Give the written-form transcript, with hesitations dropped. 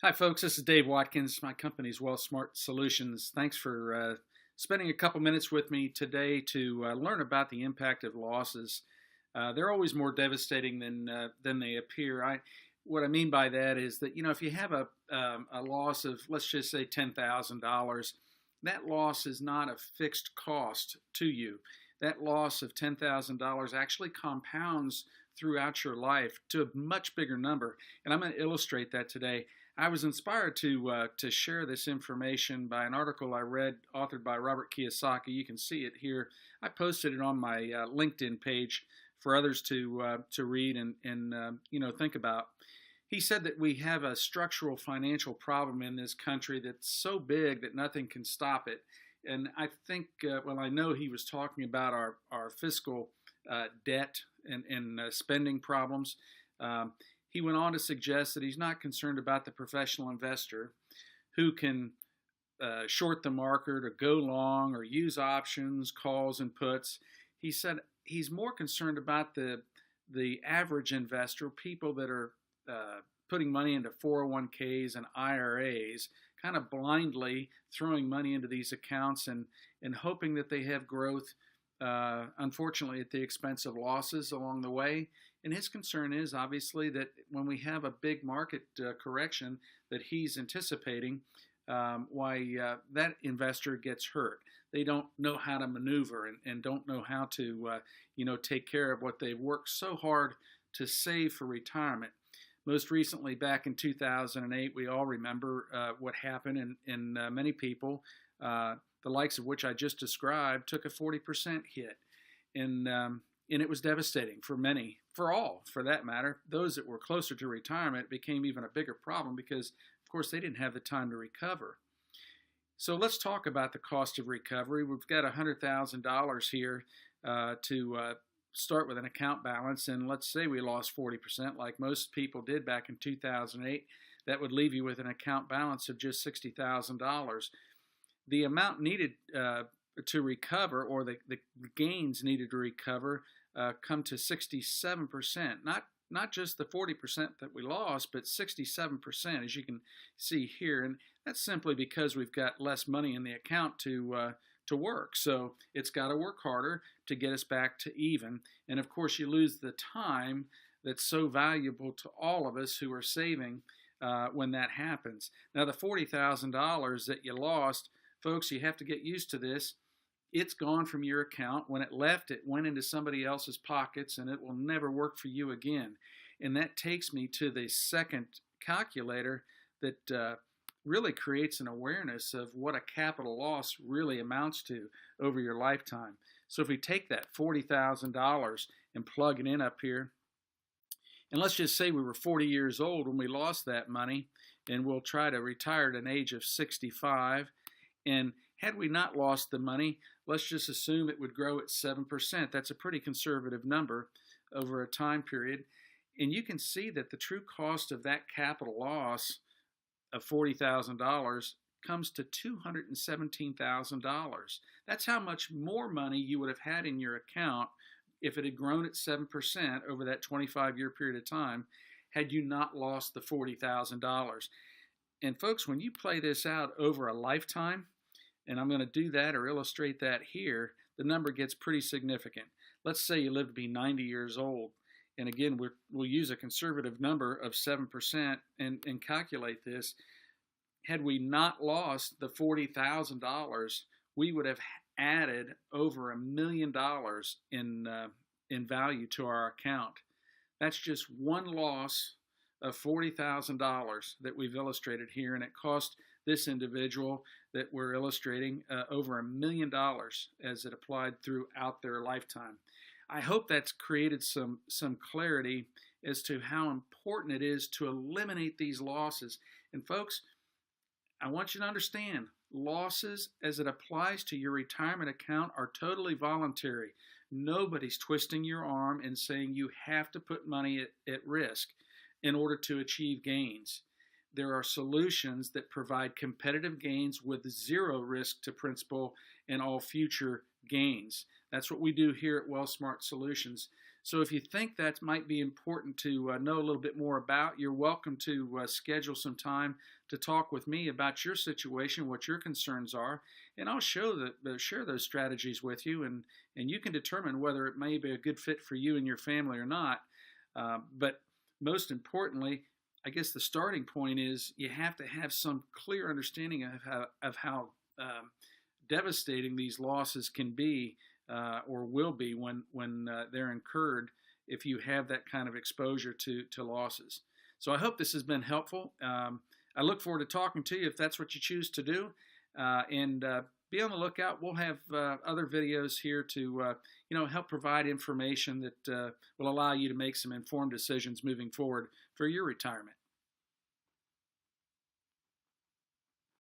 Hi, folks. This is Dave Watkins. My company is WealthSmart Solutions. Thanks for spending a couple minutes with me today to learn about the impact of losses. They're always more devastating than they appear. What I mean by that is that if you have a loss of, let's just say, $10,000, that loss is not a fixed cost to you. That loss of $10,000 actually compounds throughout your life to a much bigger number, and I'm going to illustrate that today. I was inspired to share this information by an article I read authored by Robert Kiyosaki. You can see it here. I posted it on my LinkedIn page for others to read and think about. He said that we have a structural financial problem in this country that's so big that nothing can stop it. And I think, I know he was talking about our fiscal debt and spending problems. He went on to suggest that he's not concerned about the professional investor who can short the market or go long or use options, calls, and puts. He said he's more concerned about the average investor, people that are putting money into 401ks and IRAs, kind of blindly throwing money into these accounts and hoping that they have growth, unfortunately, at the expense of losses along the way. And his concern is obviously that when we have a big market correction that he's anticipating, that investor gets hurt. They don't know how to maneuver and don't know how to, take care of what they've worked so hard to save for retirement. Most recently, back in 2008, we all remember what happened, and many people, the likes of which I just described, took a 40% hit. And it was devastating for many, for all, for that matter. Those that were closer to retirement became even a bigger problem because, of course, they didn't have the time to recover. So let's talk about the cost of recovery. We've got $100,000 here to start with an account balance, and let's say we lost 40%, like most people did back in 2008. That would leave you with an account balance of just $60,000. The amount needed to recover, or the gains needed to recover, come to 67%. Not just the 40% that we lost, but 67%, as you can see here. And that's simply because we've got less money in the account to work. So it's got to work harder to get us back to even. And of course, you lose the time that's so valuable to all of us who are saving when that happens. Now, the $40,000 that you lost, folks, you have to get used to this. It's gone from your account. When it left, it went into somebody else's pockets, and it will never work for you again. And that takes me to the second calculator that really creates an awareness of what a capital loss really amounts to over your lifetime. So if we take that $40,000 and plug it in up here, and let's just say we were 40 years old when we lost that money, and we'll try to retire at an age of 65, and had we not lost the money, let's just assume it would grow at 7%. That's a pretty conservative number over a time period. And you can see that the true cost of that capital loss of $40,000 comes to $217,000. That's how much more money you would have had in your account if it had grown at 7% over that 25-year period of time, had you not lost the $40,000. And folks, when you play this out over a lifetime, and I'm going to do that or illustrate that here, the number gets pretty significant. Let's say you live to be 90 years old. And again, we'll use a conservative number of 7% and calculate this. Had we not lost the $40,000, we would have added over $1 million in value to our account. That's just one loss of $40,000 that we've illustrated here, and it cost this individual that we're illustrating over $1 million as it applied throughout their lifetime. I hope that's created some clarity as to how important it is to eliminate these losses. And folks, I want you to understand, losses as it applies to your retirement account are totally voluntary. Nobody's twisting your arm and saying you have to put money at risk in order to achieve gains. There are solutions that provide competitive gains with zero risk to principal and all future gains. That's what we do here at WealthSmart Solutions. So if you think that might be important to know a little bit more about, you're welcome to schedule some time to talk with me about your situation, what your concerns are, and I'll share those strategies with you, and you can determine whether it may be a good fit for you and your family or not. But most importantly, I guess the starting point is you have to have some clear understanding of how devastating these losses can be or will be when they're incurred if you have that kind of exposure to losses. So I hope this has been helpful. I look forward to talking to you if that's what you choose to do. And be on the lookout. We'll have other videos here to help provide information that will allow you to make some informed decisions moving forward for your retirement.